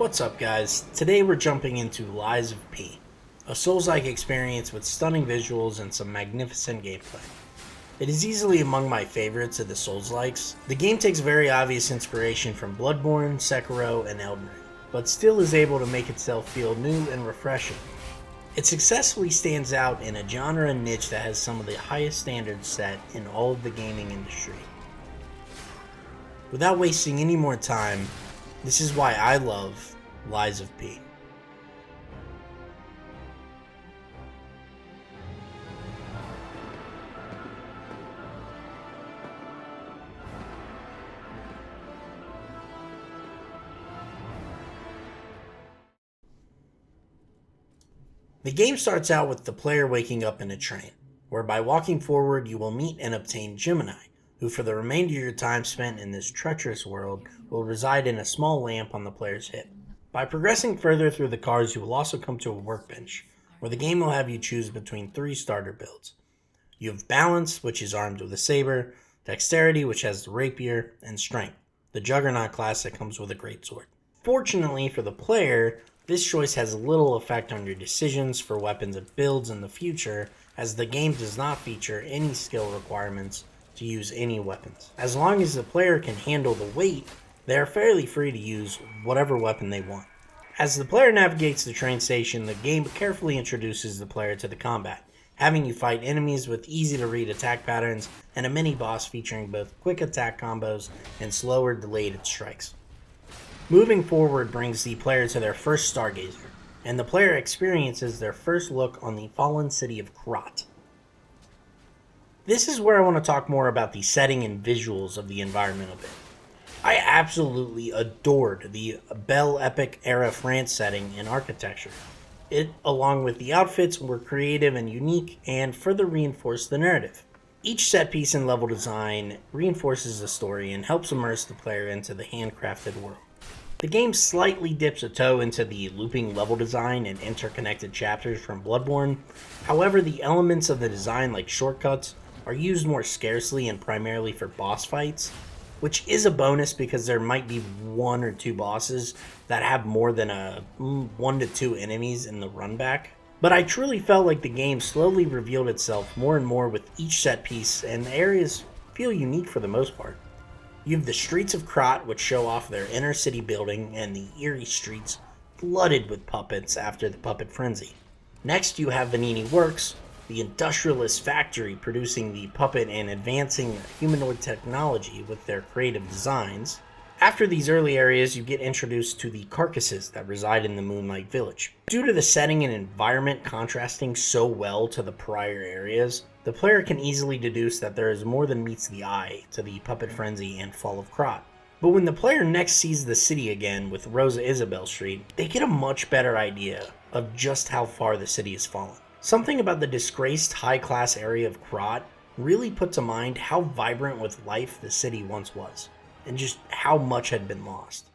What's up, guys? Today we're jumping into Lies of P, a Souls-like experience with stunning visuals and some magnificent gameplay. It is easily among my favorites of the Souls-likes. The game takes very obvious inspiration from Bloodborne, Sekiro, and Elden Ring, but still is able to make itself feel new and refreshing. It successfully stands out in a genre niche that has some of the highest standards set in all of the gaming industry. Without wasting any more time, this is why I love Lies of P. The game starts out with the player waking up in a train, where by walking forward you will meet and obtain Gemini, who for the remainder of your time spent in this treacherous world will reside in a small lamp on the player's hip. By progressing further through the cars, you will also come to a workbench, where the game will have you choose between 3 starter builds. You have Balance, which is armed with a saber, Dexterity, which has the rapier, and Strength, the Juggernaut class that comes with a greatsword. Fortunately for the player, this choice has little effect on your decisions for weapons and builds in the future, as the game does not feature any skill requirements to use any weapons. As long as the player can handle the weight, they are fairly free to use whatever weapon they want. As the player navigates the train station, the game carefully introduces the player to the combat, having you fight enemies with easy to read attack patterns and a mini boss featuring both quick attack combos and slower delayed strikes. Moving forward brings the player to their first Stargazer, and the player experiences their first look on the fallen city of Krat. This is where I want to talk more about the setting and visuals of the environment a bit. I absolutely adored the Belle Epic era France setting and architecture. It, along with the outfits, were creative and unique and further reinforced the narrative. Each set piece and level design reinforces the story and helps immerse the player into the handcrafted world. The game slightly dips a toe into the looping level design and interconnected chapters from Bloodborne. However, the elements of the design, like shortcuts, are used more scarcely and primarily for boss fights, which is a bonus because there might be 1 or 2 bosses that have more than 1 to 2 enemies in the runback. But I truly felt like the game slowly revealed itself more and more with each set piece, and the areas feel unique for the most part. You have the streets of Krat, which show off their inner city building, and the eerie streets flooded with puppets after the puppet frenzy. Next, you have Venini Works, the industrialist factory producing the puppet and advancing humanoid technology with their creative designs. After these early areas, you get introduced to the carcasses that reside in the Moonlight Village. Due to the setting and environment contrasting so well to the prior areas, the player can easily deduce that there is more than meets the eye to the puppet frenzy and fall of Krat. But when the player next sees the city again with Rosa Isabelle Street, they get a much better idea of just how far the city has fallen. Something about the disgraced high-class area of Krat really put to mind how vibrant with life the city once was, and just how much had been lost.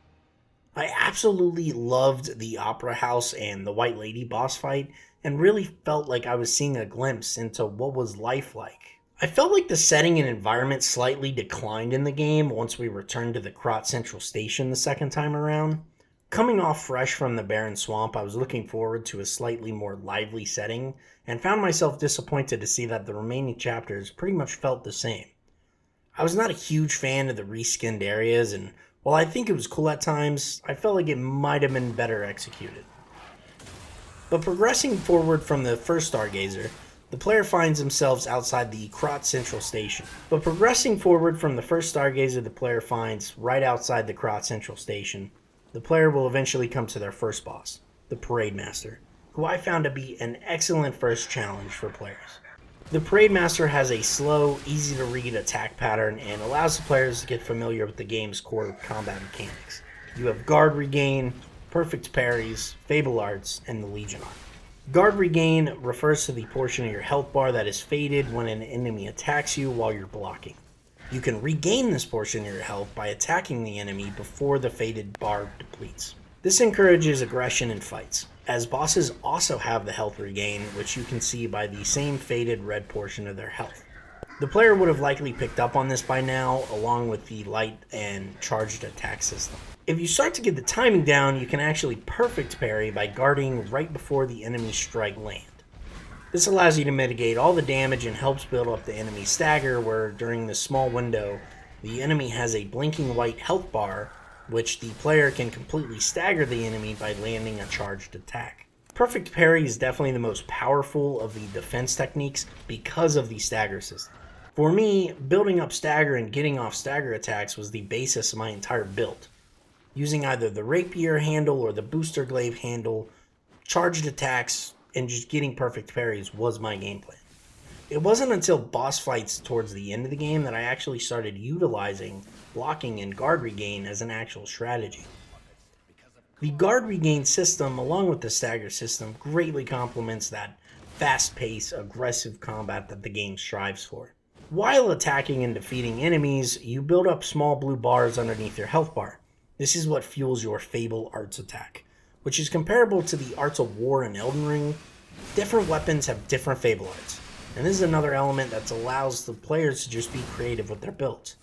I absolutely loved the Opera House and the White Lady boss fight, and really felt like I was seeing a glimpse into what was life like. I felt like the setting and environment slightly declined in the game once we returned to the Krat Central Station the second time around. Coming off fresh from the barren swamp, I was looking forward to a slightly more lively setting, and found myself disappointed to see that the remaining chapters pretty much felt the same. I was not a huge fan of the reskinned areas, and while I think it was cool at times, I felt like it might have been better executed. But progressing forward from the first Stargazer, the player finds themselves outside the Krat Central Station. The player will eventually come to their first boss, the Parade Master, who I found to be an excellent first challenge for players. The Parade Master has a slow, easy-to-read attack pattern and allows the players to get familiar with the game's core combat mechanics. You have Guard Regain, Perfect Parries, Fable Arts, and the Legion Art. Guard Regain refers to the portion of your health bar that is faded when an enemy attacks you while you're blocking. You can regain this portion of your health by attacking the enemy before the faded bar depletes. This encourages aggression in fights, as bosses also have the health regain, which you can see by the same faded red portion of their health. The player would have likely picked up on this by now, along with the light and charged attack system. If you start to get the timing down, you can actually perfect parry by guarding right before the enemy strike land. This allows you to mitigate all the damage and helps build up the enemy stagger, where during this small window, the enemy has a blinking white health bar, which the player can completely stagger the enemy by landing a charged attack. Perfect parry is definitely the most powerful of the defense techniques because of the stagger system. For me, building up stagger and getting off stagger attacks was the basis of my entire build. Using either the rapier handle or the booster glaive handle, charged attacks, and just getting perfect parries was my game plan. It wasn't until boss fights towards the end of the game that I actually started utilizing blocking and guard regain as an actual strategy. The guard regain system, along with the stagger system, greatly complements that fast-paced, aggressive combat that the game strives for. While attacking and defeating enemies, you build up small blue bars underneath your health bar. This is what fuels your Fable Arts attack, which is comparable to the Arts of War in Elden Ring. Different weapons have different Fable Arts, and this is another element that allows the players to just be creative with their builds.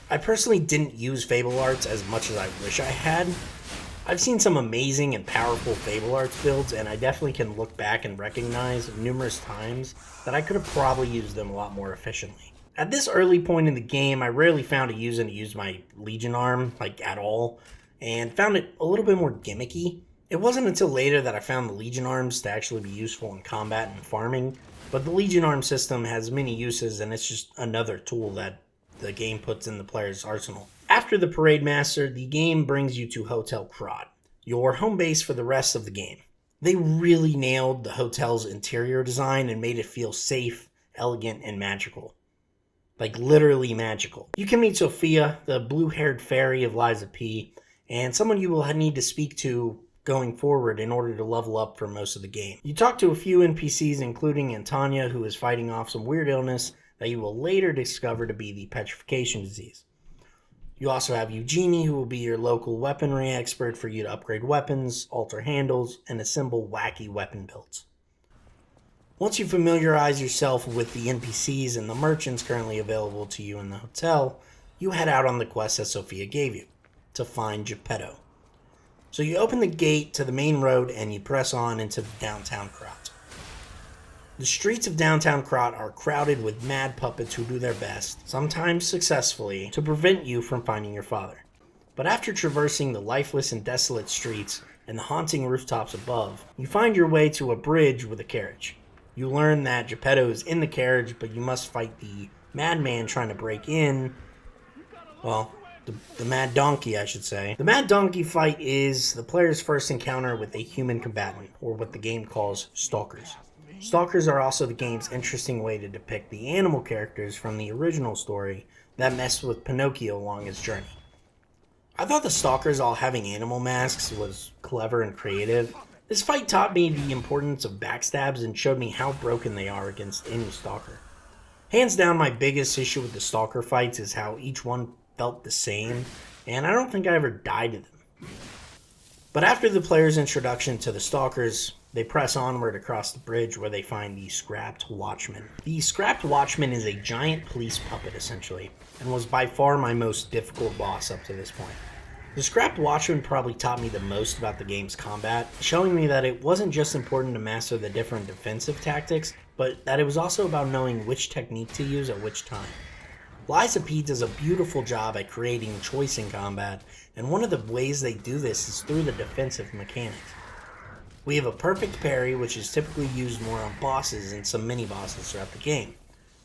I personally didn't use Fable Arts as much as I wish I had. I've seen some amazing and powerful Fable Arts builds, and I definitely can look back and recognize numerous times that I could have probably used them a lot more efficiently. At this early point in the game, I rarely found a reason to use my Legion arm, at all, and found it a little bit more gimmicky. It wasn't until later that I found the Legion arms to actually be useful in combat and farming, but the Legion arm system has many uses, and it's just another tool that the game puts in the player's arsenal. After the Parade Master, the game brings you to Hotel Krat, your home base for the rest of the game. They really nailed the hotel's interior design and made it feel safe, elegant, and magical. Literally magical. You can meet Sophia, the blue-haired fairy of Liza P., and someone you will need to speak to going forward in order to level up for most of the game. You talk to a few NPCs, including Antonia, who is fighting off some weird illness that you will later discover to be the petrification disease. You also have Eugenie, who will be your local weaponry expert for you to upgrade weapons, alter handles, and assemble wacky weapon builds. Once you familiarize yourself with the NPCs and the merchants currently available to you in the hotel, you head out on the quest that Sophia gave you, to find Geppetto. So you open the gate to the main road and you press on into downtown Krat. The streets of downtown Krat are crowded with mad puppets who do their best, sometimes successfully, to prevent you from finding your father. But after traversing the lifeless and desolate streets and the haunting rooftops above, you find your way to a bridge with a carriage. You learn that Geppetto is in the carriage, but you must fight the madman trying to break in. The Mad Donkey, I should say. The Mad Donkey fight is the player's first encounter with a human combatant, or what the game calls stalkers. Stalkers are also the game's interesting way to depict the animal characters from the original story that messed with Pinocchio along his journey. I thought the stalkers all having animal masks was clever and creative. This fight taught me the importance of backstabs and showed me how broken they are against any stalker. Hands down, my biggest issue with the stalker fights is how each one felt the same, and I don't think I ever died to them. But after the player's introduction to the stalkers, they press onward across the bridge where they find the Scrapped Watchman. The Scrapped Watchman is a giant police puppet, essentially, and was by far my most difficult boss up to this point. The Scrapped Watchman probably taught me the most about the game's combat, showing me that it wasn't just important to master the different defensive tactics, but that it was also about knowing which technique to use at which time. Liza P does a beautiful job at creating choice in combat, and one of the ways they do this is through the defensive mechanics. We have a perfect parry, which is typically used more on bosses and some mini-bosses throughout the game.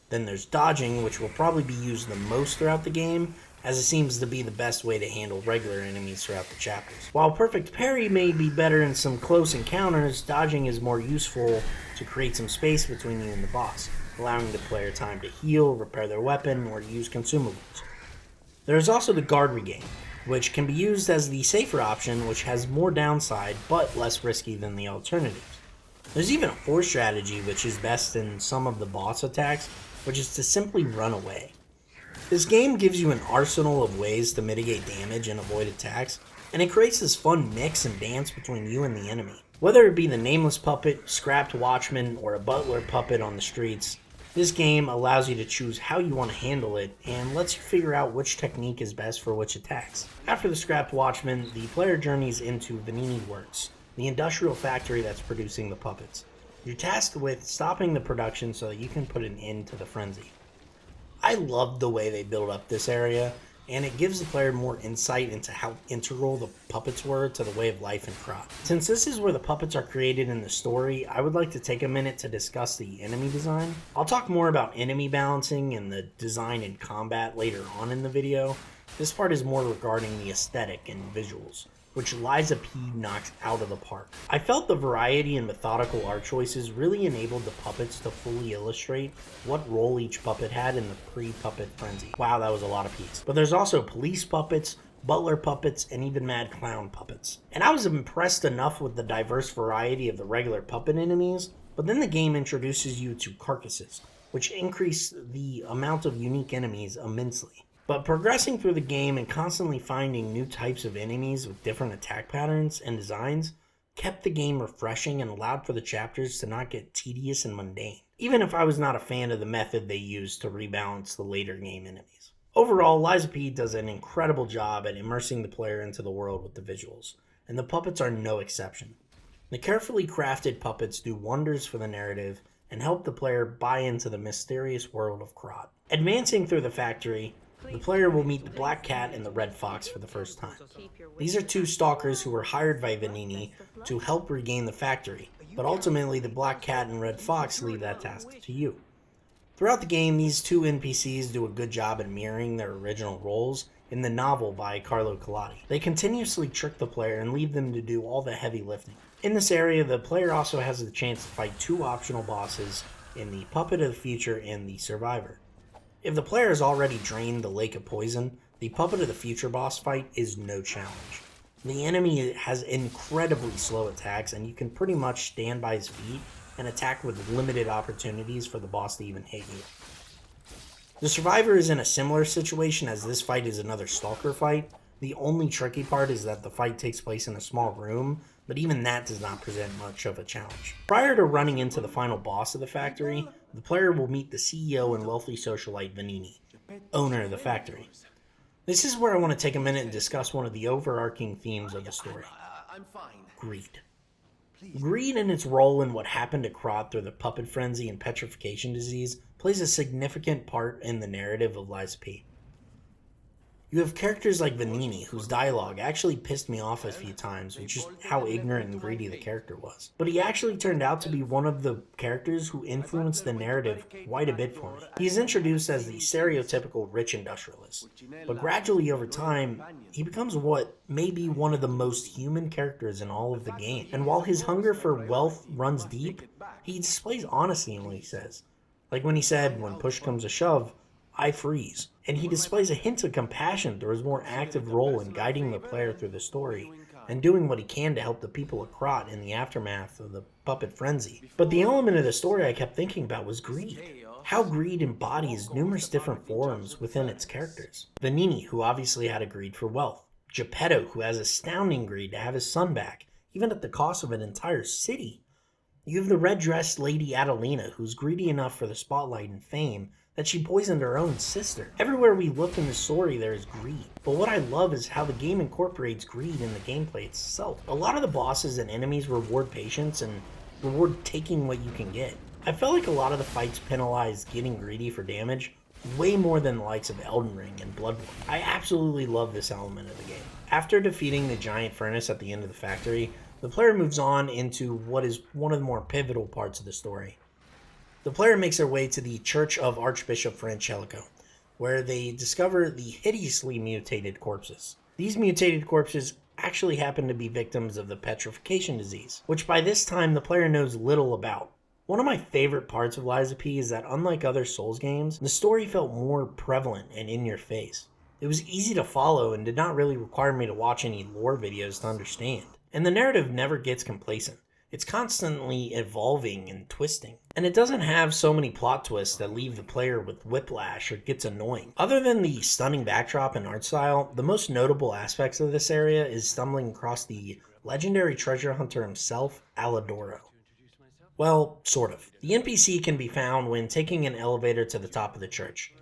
Then there's dodging, which will probably be used the most throughout the game, as it seems to be the best way to handle regular enemies throughout the chapters. While perfect parry may be better in some close encounters, dodging is more useful to create some space between you and the boss, allowing the player time to heal, repair their weapon, or use consumables. There is also the guard regain, which can be used as the safer option, which has more downside but less risky than the alternatives. There's even a fourth strategy, which is best in some of the boss attacks, which is to simply run away. This game gives you an arsenal of ways to mitigate damage and avoid attacks, and it creates this fun mix and dance between you and the enemy. Whether it be the nameless puppet, Scrapped Watchman, or a butler puppet on the streets, This game allows you to choose how you want to handle it and lets you figure out which technique is best for which attacks. After the scrapped Watchman, the player journeys into Venini Works, the industrial factory that's producing the puppets. You're tasked with stopping the production so that you can put an end to the frenzy. I loved the way they built up this area, and it gives the player more insight into how integral the puppets were to the way of life in Krat. Since this is where the puppets are created in the story, I would like to take a minute to discuss the enemy design. I'll talk more about enemy balancing and the design and combat later on in the video. This part is more regarding the aesthetic and visuals, which Liza P knocks out of the park. I felt the variety and methodical art choices really enabled the puppets to fully illustrate what role each puppet had in the pre-puppet frenzy. Wow, that was a lot of peas. But there's also police puppets, butler puppets, and even mad clown puppets. And I was impressed enough with the diverse variety of the regular puppet enemies, but then the game introduces you to carcasses, which increase the amount of unique enemies immensely. But progressing through the game and constantly finding new types of enemies with different attack patterns and designs kept the game refreshing and allowed for the chapters to not get tedious and mundane, even if I was not a fan of the method they used to rebalance the later game enemies. Overall, Liza P does an incredible job at immersing the player into the world with the visuals, and the puppets are no exception. The carefully crafted puppets do wonders for the narrative and help the player buy into the mysterious world of Krat. Advancing through the factory, the player will meet the Black Cat and the Red Fox for the first time. These are two stalkers who were hired by Venini to help regain the factory, but ultimately the Black Cat and Red Fox leave that task to you. Throughout the game, these two NPCs do a good job at mirroring their original roles in the novel by Carlo Collodi. They continuously trick the player and leave them to do all the heavy lifting. In this area, the player also has the chance to fight two optional bosses in the Puppet of the Future and the Survivor. If the player has already drained the Lake of Poison, the Puppet of the Future boss fight is no challenge. The enemy has incredibly slow attacks, and you can pretty much stand by his feet and attack with limited opportunities for the boss to even hit you. The Survivor is in a similar situation, as this fight is another Stalker fight. The only tricky part is that the fight takes place in a small room, but even that does not present much of a challenge. Prior to running into the final boss of the factory, the player will meet the CEO and wealthy socialite Venini, owner of the factory. This is where I want to take a minute and discuss one of the overarching themes of the story. Greed. Greed and its role in what happened to Krat through the puppet frenzy and petrification disease plays a significant part in the narrative of Liza P. You have characters like Venini, whose dialogue actually pissed me off a few times with just how ignorant and greedy the character was. But he actually turned out to be one of the characters who influenced the narrative quite a bit for me. He is introduced as the stereotypical rich industrialist, but gradually over time, he becomes what may be one of the most human characters in all of the game. And while his hunger for wealth runs deep, he displays honesty in what he says. Like when he said, "When push comes to shove, I freeze." And he displays a hint of compassion through his more active role in guiding the player through the story and doing what he can to help the people of Krat in the aftermath of the puppet frenzy. But the element of the story I kept thinking about was greed. How greed embodies numerous different forms within its characters. Venini, who obviously had a greed for wealth. Geppetto, who has astounding greed to have his son back, even at the cost of an entire city. You have the red-dressed Lady Adelina, who's greedy enough for the spotlight and fame that she poisoned her own sister. Everywhere we look in the story, there is greed. But what I love is how the game incorporates greed in the gameplay itself. A lot of the bosses and enemies reward patience and reward taking what you can get. I felt like a lot of the fights penalized getting greedy for damage way more than the likes of Elden Ring and Bloodborne. I absolutely love this element of the game. After defeating the giant furnace at the end of the factory, the player moves on into what is one of the more pivotal parts of the story. The player makes their way to the Church of Archbishop Francesco, where they discover the hideously mutated corpses. These mutated corpses actually happen to be victims of the petrification disease, which by this time the player knows little about. One of my favorite parts of Liza P is that unlike other Souls games, the story felt more prevalent and in your face. It was easy to follow and did not really require me to watch any lore videos to understand. And the narrative never gets complacent. It's constantly evolving and twisting. And it doesn't have so many plot twists that leave the player with whiplash or gets annoying. Other than the stunning backdrop and art style, the most notable aspects of this area is stumbling across the legendary treasure hunter himself, Alidoro. Well, sort of. The NPC can be found when taking an elevator to the top of the church.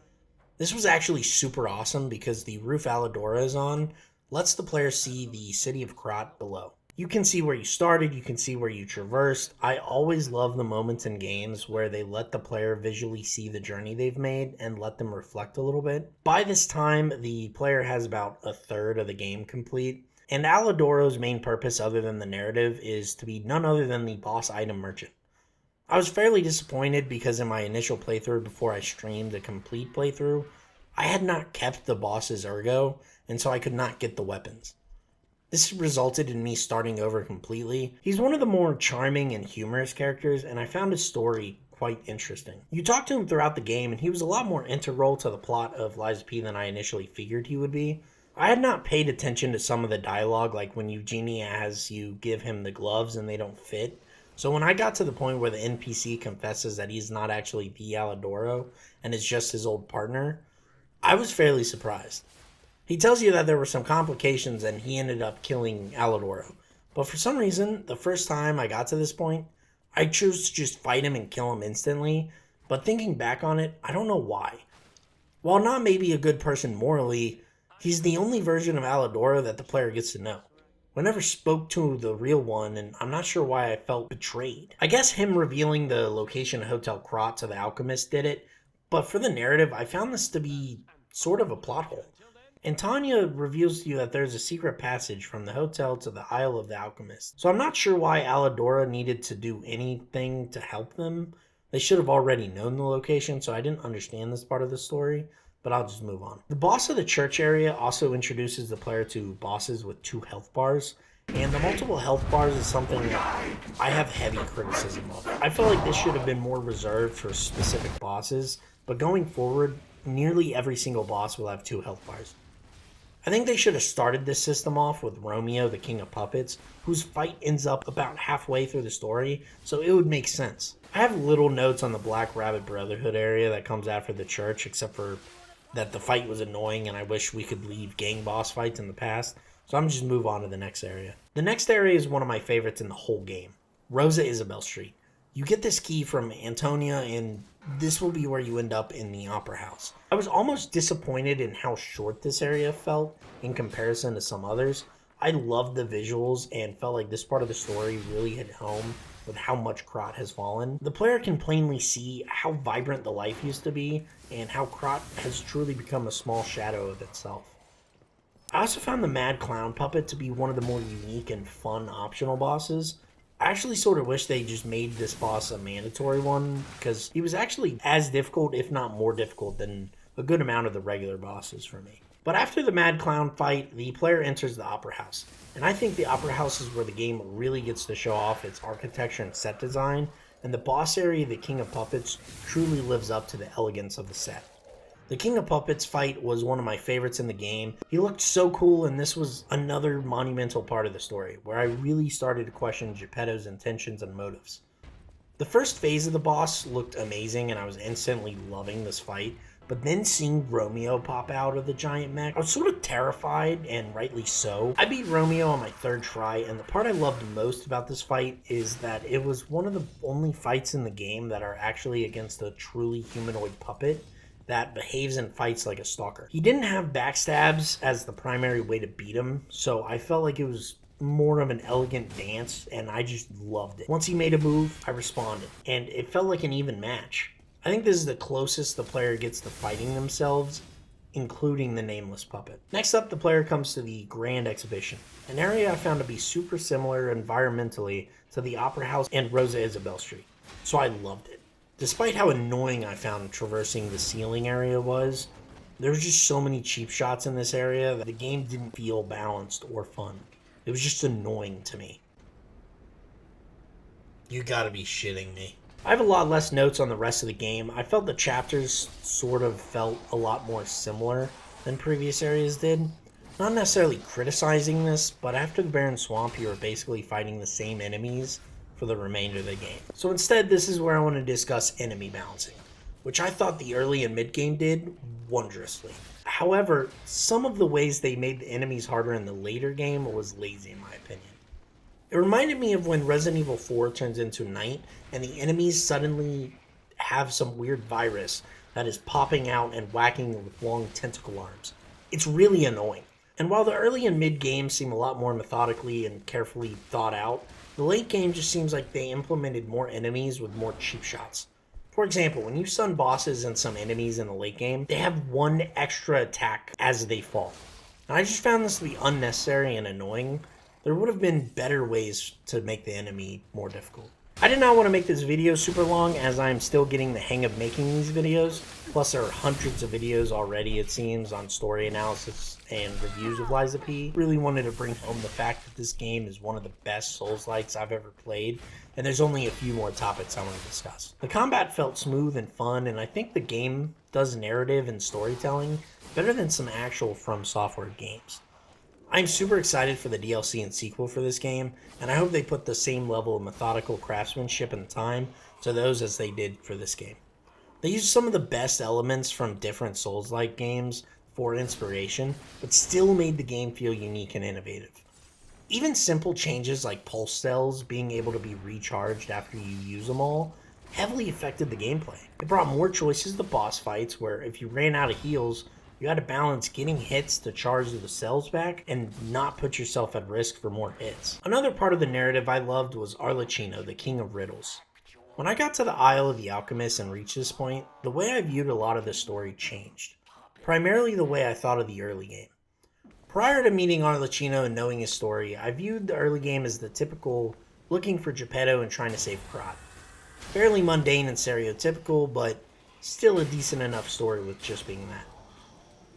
This was actually super awesome because the roof Alidoro is on lets the player see the city of Krat below. You can see where you started, you can see where you traversed. I always love the moments in games where they let the player visually see the journey they've made and let them reflect a little bit. By this time, the player has about a third of the game complete, and Alidoro's main purpose, other than the narrative, is to be none other than the boss item merchant. I was fairly disappointed because in my initial playthrough before I streamed a complete playthrough, I had not kept the boss's ergo, and so I could not get the weapons. This resulted in me starting over completely. He's one of the more charming and humorous characters, and I found his story quite interesting. You talk to him throughout the game, and he was a lot more integral to the plot of Lies of P than I initially figured he would be. I had not paid attention to some of the dialogue, like when Eugenie has you give him the gloves and they don't fit. So when I got to the point where the NPC confesses that he's not actually the Alidoro and is just his old partner, I was fairly surprised. He tells you that there were some complications and he ended up killing Alidoro. But for some reason, the first time I got to this point, I chose to just fight him and kill him instantly. But thinking back on it, I don't know why. While not maybe a good person morally, he's the only version of Alidoro that the player gets to know. I never spoke to the real one, and I'm not sure why I felt betrayed. I guess him revealing the location of Hotel Krat to the alchemist did it, but for the narrative, I found this to be sort of a plot hole. And Tanya reveals to you that there's a secret passage from the hotel to the Isle of the Alchemist. So I'm not sure why Alidoro needed to do anything to help them. They should have already known the location, so I didn't understand this part of the story, but I'll just move on. The boss of the church area also introduces the player to bosses with 2 health bars, and the multiple health bars is something that I have heavy criticism of. I feel like this should have been more reserved for specific bosses, but going forward, nearly every single boss will have 2 health bars. I think they should have started this system off with Romeo, the King of Puppets, whose fight ends up about halfway through the story, so it would make sense. I have little notes on the Black Rabbit Brotherhood area that comes after the church, except for that the fight was annoying and I wish we could leave gang boss fights in the past, so I'm just move on to the next area. The next area is one of my favorites in the whole game, Rosa Isabel Street. You get this key from Antonia, and this will be where you end up in the Opera House. I was almost disappointed in how short this area felt in comparison to some others. I loved the visuals and felt like this part of the story really hit home with how much Krat has fallen. The player can plainly see how vibrant the life used to be and how Krat has truly become a small shadow of itself. I also found the Mad Clown Puppet to be one of the more unique and fun optional bosses. I actually sort of wish they just made this boss a mandatory one, because he was actually as difficult, if not more difficult, than a good amount of the regular bosses for me. But after the Mad Clown fight, the player enters the Opera House. And I think the Opera House is where the game really gets to show off its architecture and set design, and the boss area, the King of Puppets, truly lives up to the elegance of the set. The King of Puppets fight was one of my favorites in the game. He looked so cool, and this was another monumental part of the story, where I really started to question Geppetto's intentions and motives. The first phase of the boss looked amazing, and I was instantly loving this fight, but then seeing Romeo pop out of the giant mech, I was sort of terrified, and rightly so. I beat Romeo on my 3rd try, and the part I loved most about this fight is that it was one of the only fights in the game that are actually against a truly humanoid puppet that behaves and fights like a stalker. He didn't have backstabs as the primary way to beat him, so I felt like it was more of an elegant dance, and I just loved it. Once he made a move, I responded, and it felt like an even match. I think this is the closest the player gets to fighting themselves, including the nameless puppet. Next up, the player comes to the Grand Exhibition, an area I found to be super similar environmentally to the Opera House and Rosa Isabel Street, so I loved it. Despite how annoying I found traversing the ceiling area was, there was just so many cheap shots in this area that the game didn't feel balanced or fun. It was just annoying to me. You gotta be shitting me. I have a lot less notes on the rest of the game. I felt the chapters sort of felt a lot more similar than previous areas did. Not necessarily criticizing this, but after the Barren Swamp, you are basically fighting the same enemies for the remainder of the game. So instead, this is where I want to discuss enemy balancing, which I thought the early and mid game did wondrously. However, some of the ways they made the enemies harder in the later game was lazy in my opinion. It reminded me of when Resident Evil 4 turns into night and the enemies suddenly have some weird virus that is popping out and whacking with long tentacle arms. It's really annoying. And while the early and mid games seem a lot more methodically and carefully thought out, the late game just seems like they implemented more enemies with more cheap shots. For example, when you stun bosses and some enemies in the late game, they have one extra attack as they fall. And I just found this to be unnecessary and annoying. There would have been better ways to make the enemy more difficult. I did not want to make this video super long as I'm still getting the hang of making these videos. Plus there are hundreds of videos already, it seems, on story analysis and reviews of Lies of P. Really wanted to bring home the fact that this game is one of the best Souls-likes I've ever played, and there's only a few more topics I want to discuss. The combat felt smooth and fun, and I think the game does narrative and storytelling better than some actual From Software games. I'm super excited for the DLC and sequel for this game, and I hope they put the same level of methodical craftsmanship and time to those as they did for this game. They used some of the best elements from different Souls-like games for inspiration, but still made the game feel unique and innovative. Even simple changes like pulse cells being able to be recharged after you use them all heavily affected the gameplay. It brought more choices to boss fights where if you ran out of heals, you had to balance getting hits to charge the cells back and not put yourself at risk for more hits. Another part of the narrative I loved was Arlecchino, the King of Riddles. When I got to the Isle of the Alchemist and reached this point, the way I viewed a lot of the story changed. Primarily the way I thought of the early game. Prior to meeting Arlecchino and knowing his story, I viewed the early game as the typical looking for Geppetto and trying to save Krat. Fairly mundane and stereotypical, but still a decent enough story with just being that.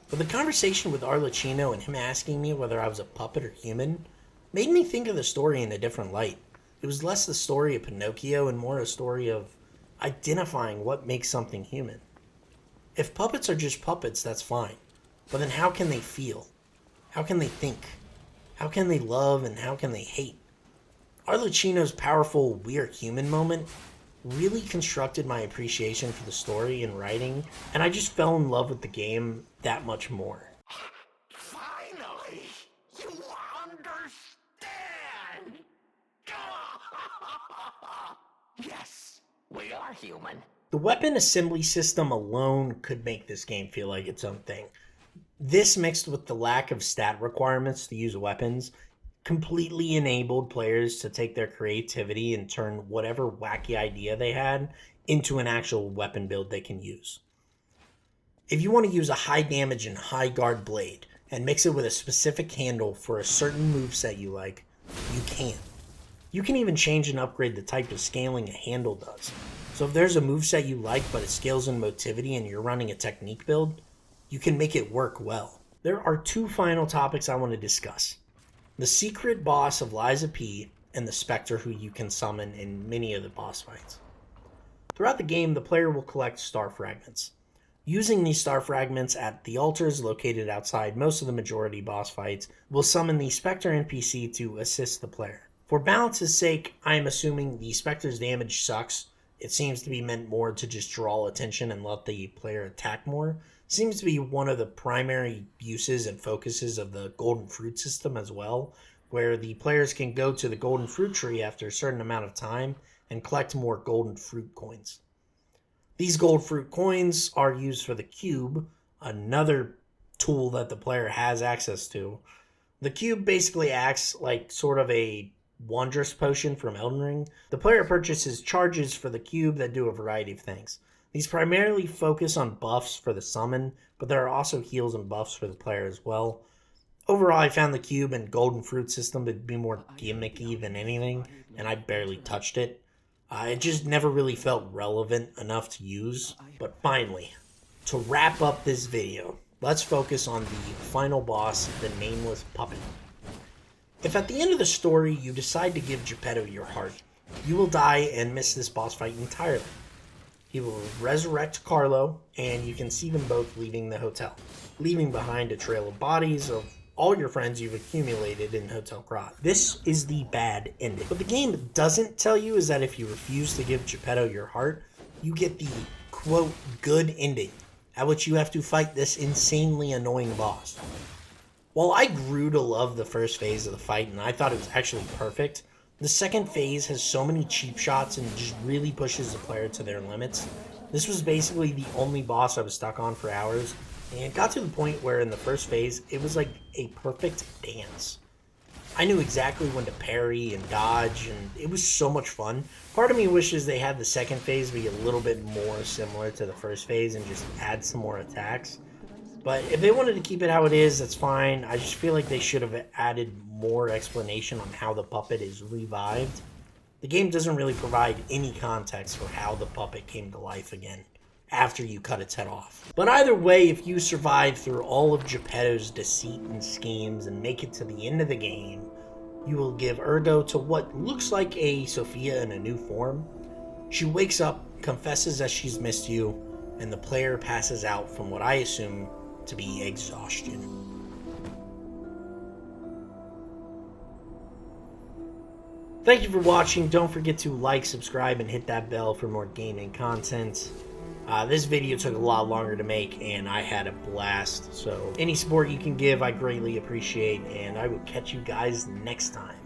But the conversation with Arlecchino and him asking me whether I was a puppet or human made me think of the story in a different light. It was less the story of Pinocchio and more a story of identifying what makes something human. If puppets are just puppets, that's fine. But then how can they feel? How can they think? How can they love and how can they hate? Arlecchino's powerful "we're human" moment really constructed my appreciation for the story and writing, and I just fell in love with the game that much more. Finally, you understand! Yes, we are human. The weapon assembly system alone could make this game feel like its own thing. This mixed with the lack of stat requirements to use weapons completely enabled players to take their creativity and turn whatever wacky idea they had into an actual weapon build they can use. If you want to use a high damage and high guard blade and mix it with a specific handle for a certain moveset you like, you can. You can even change and upgrade the type of scaling a handle does. So if there's a moveset you like but it scales in motivity and you're running a technique build, you can make it work well. There are two final topics I want to discuss. The secret boss of Lies of P and the Spectre who you can summon in many of the boss fights. Throughout the game, the player will collect star fragments. Using these star fragments at the altars located outside most of the majority boss fights will summon the Spectre NPC to assist the player. For balance's sake, I am assuming the Spectre's damage sucks. It seems to be meant more to just draw attention and let the player attack more. Seems to be one of the primary uses and focuses of the golden fruit system as well, where the players can go to the golden fruit tree after a certain amount of time and collect more golden fruit coins. These gold fruit coins are used for the cube, another tool that the player has access to. The cube basically acts like sort of a wondrous potion from Elden Ring. The player purchases charges for the cube that do a variety of things. These primarily focus on buffs for the summon, but there are also heals and buffs for the player as well. Overall, I found the cube and golden fruit system to be more gimmicky than anything, and I barely touched it. It just never really felt relevant enough to use. But finally, to wrap up this video, let's focus on the final boss, the Nameless Puppet. If at the end of the story you decide to give Geppetto your heart, you will die and miss this boss fight entirely. He will resurrect Carlo, and you can see them both leaving the hotel, leaving behind a trail of bodies of all your friends you've accumulated in Hotel Krat. This is the bad ending. What the game doesn't tell you is that if you refuse to give Geppetto your heart, you get the, quote, good ending, at which you have to fight this insanely annoying boss. While I grew to love the first phase of the fight, and I thought it was actually perfect, The second phase has so many cheap shots and just really pushes the player to their limits. This was basically the only boss I was stuck on for hours, and it got to the point where in the first phase, it was like a perfect dance. I knew exactly when to parry and dodge, and it was so much fun. Part of me wishes they had the second phase be a little bit more similar to the first phase and just add some more attacks. But if they wanted to keep it how it is, that's fine. I just feel like they should have added more explanation on how the puppet is revived. The game doesn't really provide any context for how the puppet came to life again after you cut its head off. But either way, if you survive through all of Geppetto's deceit and schemes and make it to the end of the game, you will give Ergo to what looks like a Sophia in a new form. She wakes up, confesses that she's missed you, and the player passes out from what I assume to be exhaustion. Thank you for watching. Don't forget to like, subscribe, and hit that bell for more gaming content. This video took a lot longer to make, and I had a blast. So any support you can give, I greatly appreciate, and I will catch you guys next time.